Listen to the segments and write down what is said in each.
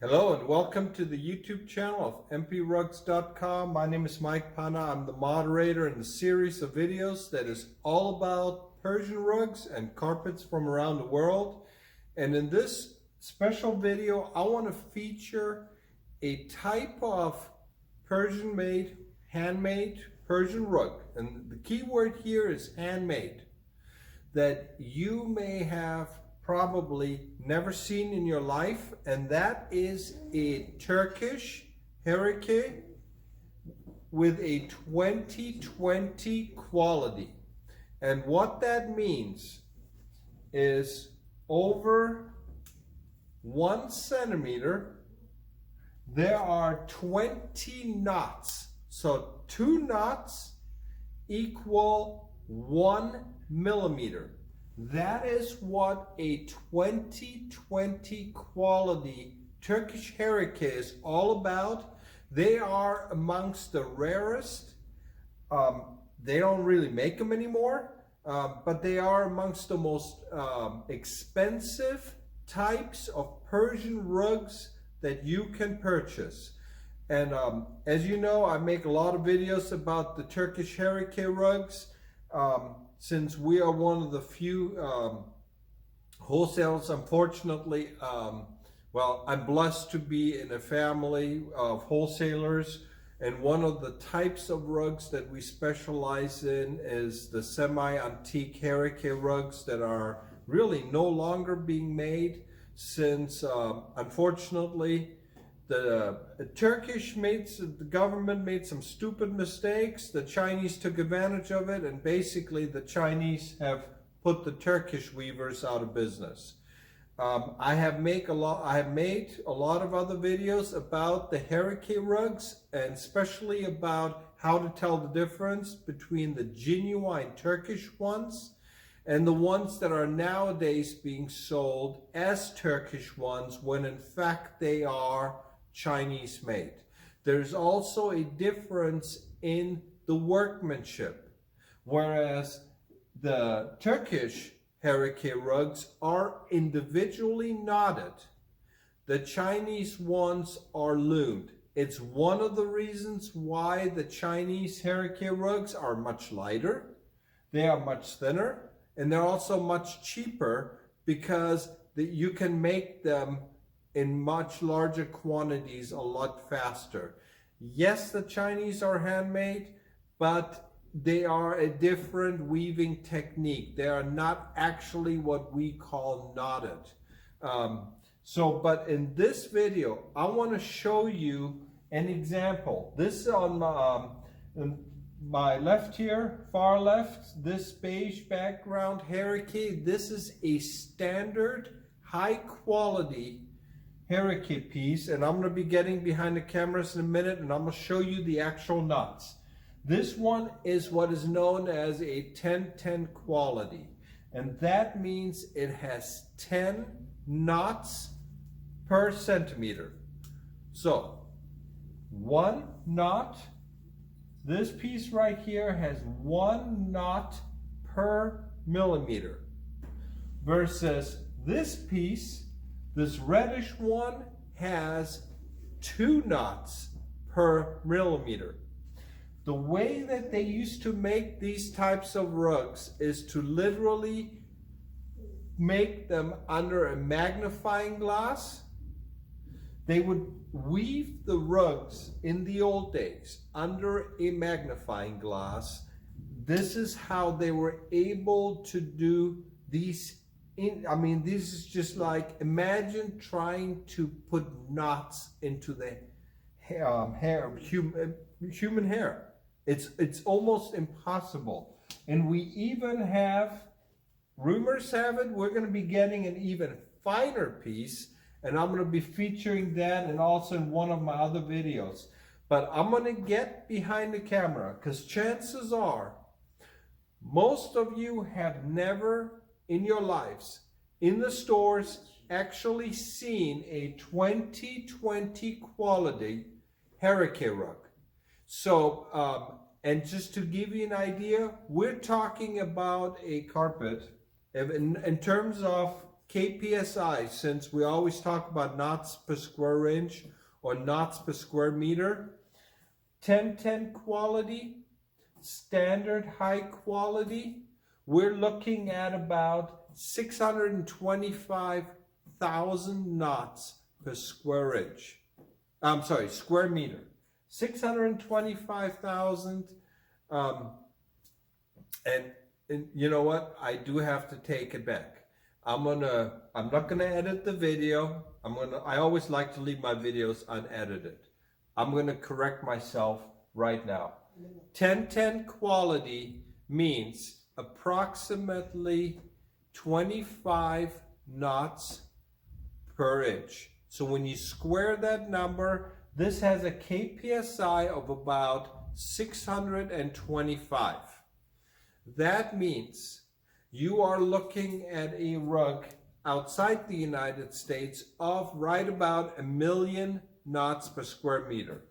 Hello and welcome to the YouTube channel of mprugs.com. My name is Mike Pana. I'm the moderator in the series of videos that is all about Persian rugs and carpets from around the world. And in this special video, I want to feature a type of Persian made, handmade Persian rug. And the key word here is handmade, that you may have probably never seen in your life, and that is a Turkish Hereke with a 2020 quality. And what that means is over 1 centimeter, there are 20 knots. So 2 knots equal 1 millimeter. That is what a 2020 quality Turkish Hereke is all about. They are amongst the rarest. They don't really make them anymore, but they are amongst the most expensive types of Persian rugs that you can purchase. And as you know, I make a lot of videos about the Turkish Hereke rugs. Since we are one of the few wholesalers, unfortunately, well, I'm blessed to be in a family of wholesalers, and one of the types of rugs that we specialize in is the semi-antique Hereke rugs that are really no longer being made since, unfortunately, the government made some stupid mistakes. The Chinese took advantage of it, and basically the Chinese have put the Turkish weavers out of business. I have made a lot of other videos about the Hereke rugs, and especially about how to tell the difference between the genuine Turkish ones and the ones that are nowadays being sold as Turkish ones when in fact they are Chinese made. There's also a difference in the workmanship. Whereas the Turkish Hereke rugs are individually knotted, the Chinese ones are loomed. It's one of the reasons why the Chinese Hereke rugs are much lighter, they are much thinner, and they're also much cheaper because you can make them in much larger quantities a lot faster. Yes, the Chinese are handmade, but they are a different weaving technique. They are not actually what we call knotted. But in this video, I want to show you an example. This is on my left here, far left, this beige background Hereke. This is a standard high quality Hereke piece, and I'm going to be getting behind the cameras in a minute, and I'm going to show you the actual knots. This one is what is known as a 10-10 quality, and that means it has 10 knots per centimeter. So 1 knot, this piece right here has 1 knot per millimeter, versus this piece, this reddish one, has 2 knots per millimeter. The way that they used to make these types of rugs is to literally make them under a magnifying glass. They would weave the rugs in the old days under a magnifying glass. This is how they were able to do these. This is just like, imagine trying to put knots into the human hair. It's almost impossible. And we even have, rumors have it, we're going to be getting an even finer piece, and I'm going to be featuring that and also in one of my other videos. But I'm going to get behind the camera, because chances are most of you have never in your lives in the stores actually seen a 2020 quality Hereke rug. So, and just to give you an idea, we're talking about a carpet in terms of kpsi, since we always talk about knots per square inch or knots per square meter. 1010 quality, standard high quality, we're looking at about 625,000 knots per square inch. I'm sorry, square meter. 625,000. And you know what? I do have to take it back. I'm not gonna edit the video. I always like to leave my videos unedited. I'm gonna correct myself right now. 1010 quality means approximately 25 knots per inch. So when you square that number, this has a kpsi of about 625. That means you are looking at a rug outside the United States of right about 1,000,000 knots per square meter.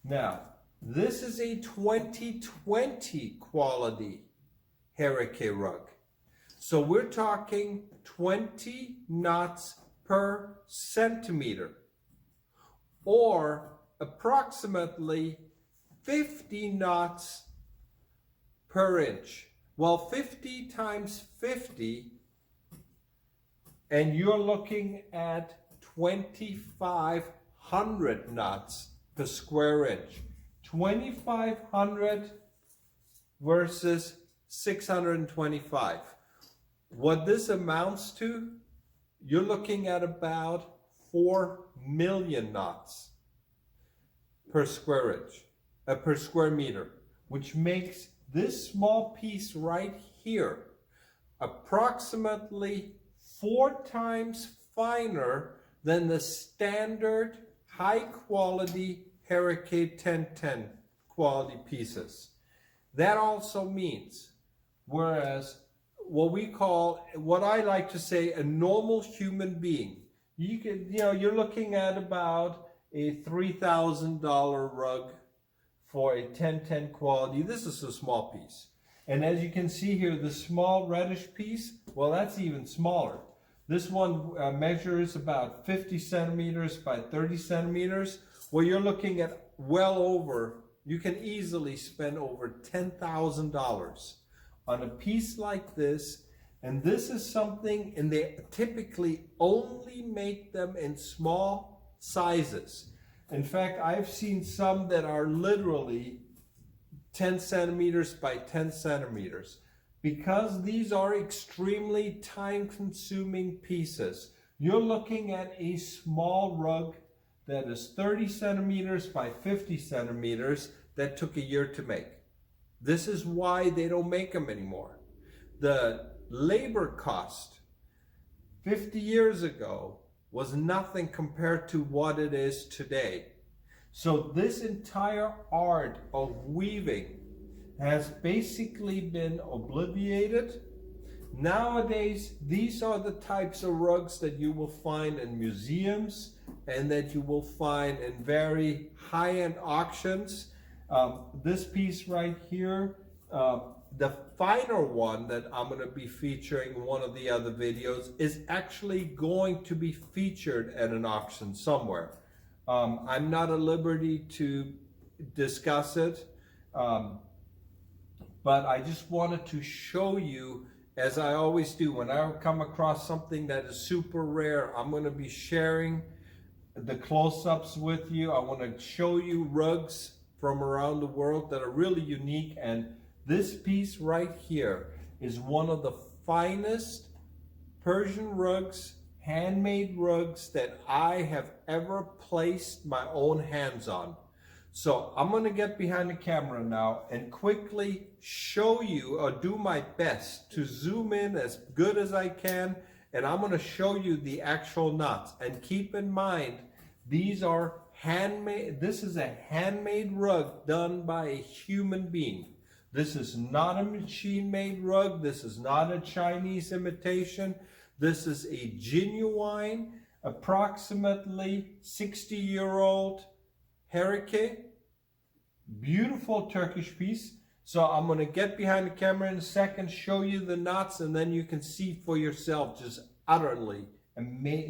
Now, this is a 2020 quality Hereke rug. So we're talking 20 knots per centimeter, or approximately 50 knots per inch. Well, 50 times 50, and you're looking at 2,500 knots per square inch. 2,500 versus 625. What this amounts to, you're looking at about 4 million knots per square inch, per square meter, which makes this small piece right here approximately 4 times finer than the standard high quality Hereke 1010 quality pieces. That also means, whereas what I like to say, a normal human being, you're looking at about a $3,000 rug for a 1010 quality. This is a small piece. And as you can see here, the small reddish piece, well, that's even smaller. This one measures about 50 centimeters by 30 centimeters. Well, you're looking at well over, you can easily spend over $10,000 on a piece like this. And this is something, and they typically only make them in small sizes. In fact, I've seen some that are literally 10 centimeters by 10 centimeters. Because these are extremely time-consuming pieces, you're looking at a small rug that is 30 centimeters by 50 centimeters that took a year to make. This is why they don't make them anymore. The labor cost 50 years ago was nothing compared to what it is today. So this entire art of weaving has basically been obliterated. Nowadays, these are the types of rugs that you will find in museums and that you will find in very high-end auctions. This piece right here, the finer one that I'm going to be featuring in one of the other videos, is actually going to be featured at an auction somewhere. I'm not at liberty to discuss it, but I just wanted to show you, as I always do, when I come across something that is super rare, I'm going to be sharing the close-ups with you. I want to show you rugs from around the world that are really unique, and this piece right here is one of the finest Persian rugs, handmade rugs that I have ever placed my own hands on. So I'm going to get behind the camera now and quickly show you, or do my best to zoom in as good as I can, and I'm going to show you the actual knots. And keep in mind, these are handmade. This is a handmade rug done by a human being. This is not a machine-made rug. This is not a Chinese imitation. This is a genuine, approximately 60-year-old Hereke. Beautiful Turkish piece. So I'm going to get behind the camera in a second, show you the knots, and then you can see for yourself just utterly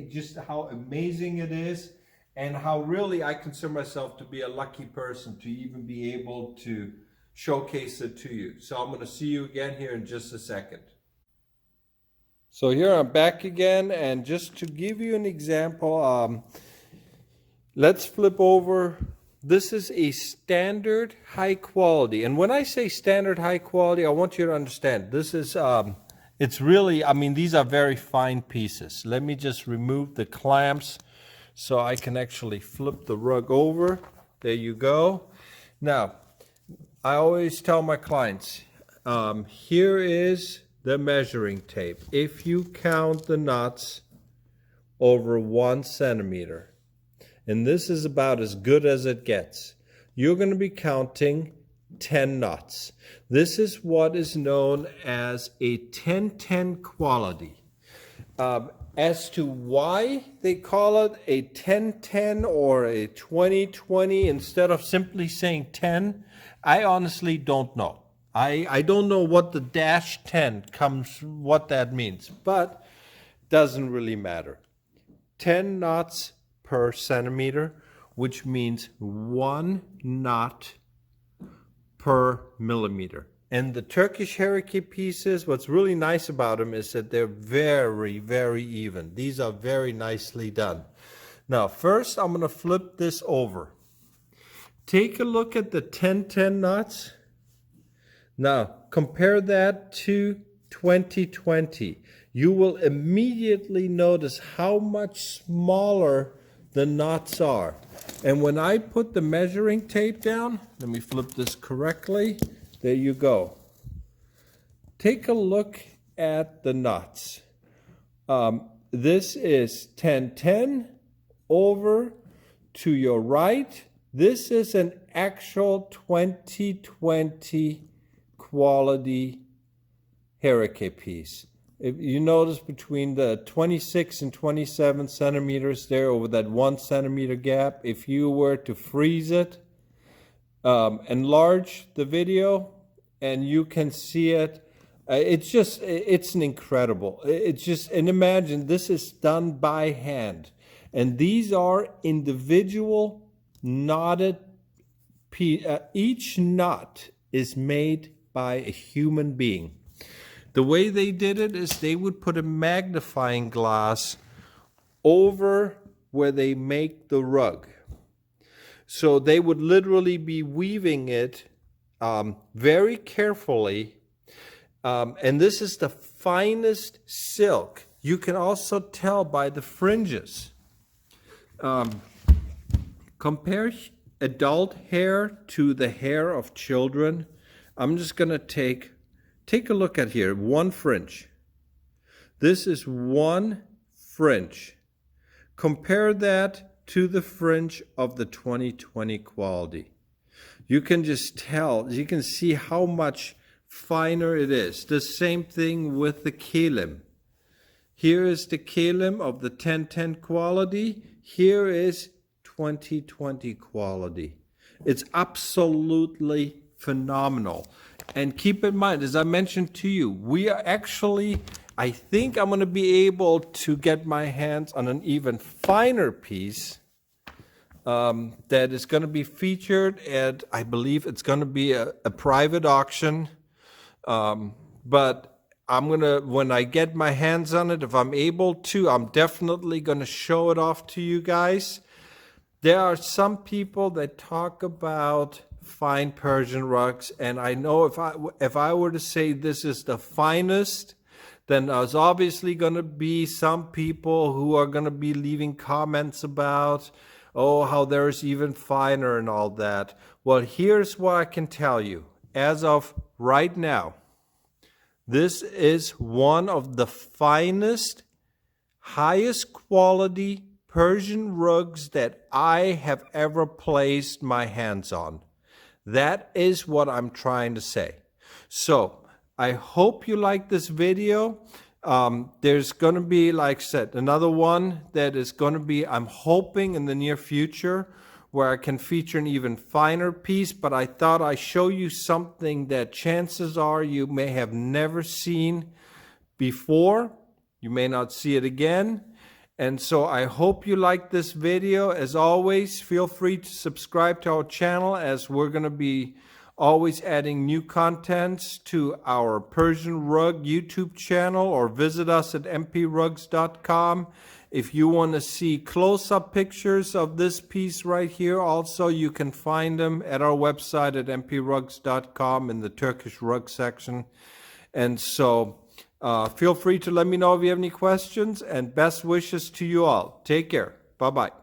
just how amazing it is, and how really I consider myself to be a lucky person to even be able to showcase it to you. So I'm going to see you again here in just a second. So here I'm back again, and just to give you an example, let's flip over. This is a standard high quality, and when I say standard high quality, I want you to understand this is it's really, I mean, these are very fine pieces. Let me just remove the clamps so I can actually flip the rug over. There you go. Now, I always tell my clients, here is the measuring tape. If you count the knots over 1 centimeter, and this is about as good as it gets, you're going to be counting 10 knots. This is what is known as a 10-10 quality. As to why they call it a 10-10 or a 20-20 instead of simply saying 10, I honestly don't know. I don't know what the -10 comes, what that means, but doesn't really matter. 10 knots per centimeter, which means 1 knot per millimeter. And the Turkish Hereke pieces, what's really nice about them is that they're very, very even. These are very nicely done. Now, first I'm going to flip this over. Take a look at the 10-10 knots. Now, compare that to 20-20. You will immediately notice how much smaller the knots are. And when I put the measuring tape down, let me flip this correctly. There you go. Take a look at the knots. This is 10-10 over to your right. This is an actual 20-20 quality Hereke piece. If you notice between the 26 and 27 centimeters there over that 1 centimeter gap, if you were to freeze it, enlarge the video, and you can see it. It's an incredible. And imagine this is done by hand. And these are individual knotted pieces. Each knot is made by a human being. The way they did it is they would put a magnifying glass over where they make the rug. So they would literally be weaving it very carefully. And this is the finest silk. You can also tell by the fringes. Compare adult hair to the hair of children. I'm just going to take a look at here, 1 fringe. This is 1 fringe. Compare that to the fringe of the 20-20 quality. You can just tell, you can see how much finer it is. The same thing with the kelim. Here is the kelim of the 10-10 quality. Here is 20-20 quality. It's absolutely phenomenal. And keep in mind, as I mentioned to you, we are actually, I think I'm going to be able to get my hands on an even finer piece that is going to be featured at, I believe it's going to be a private auction. But I'm going to, when I get my hands on it, if I'm able to, I'm definitely going to show it off to you guys. There are some people that talk about fine Persian rugs, and I know if I were to say this is the finest, then there's obviously going to be some people who are going to be leaving comments about, oh, how there's even finer and all that. Well, here's what I can tell you. As of right now, this is one of the finest, highest quality Persian rugs that I have ever placed my hands on. That is what I'm trying to say. So I hope you like this video. There's going to be, like I said, another one that is going to be, I'm hoping in the near future, where I can feature an even finer piece, but I thought I'd show you something that chances are you may have never seen before. You may not see it again. And so I hope you liked this video. As always, feel free to subscribe to our channel, as we're going to be always adding new contents to our Persian rug YouTube channel, or visit us at mprugs.com. If you want to see close-up pictures of this piece right here, also you can find them at our website at mprugs.com in the Turkish rug section. And so feel free to let me know if you have any questions, and best wishes to you all. Take care. Bye-bye.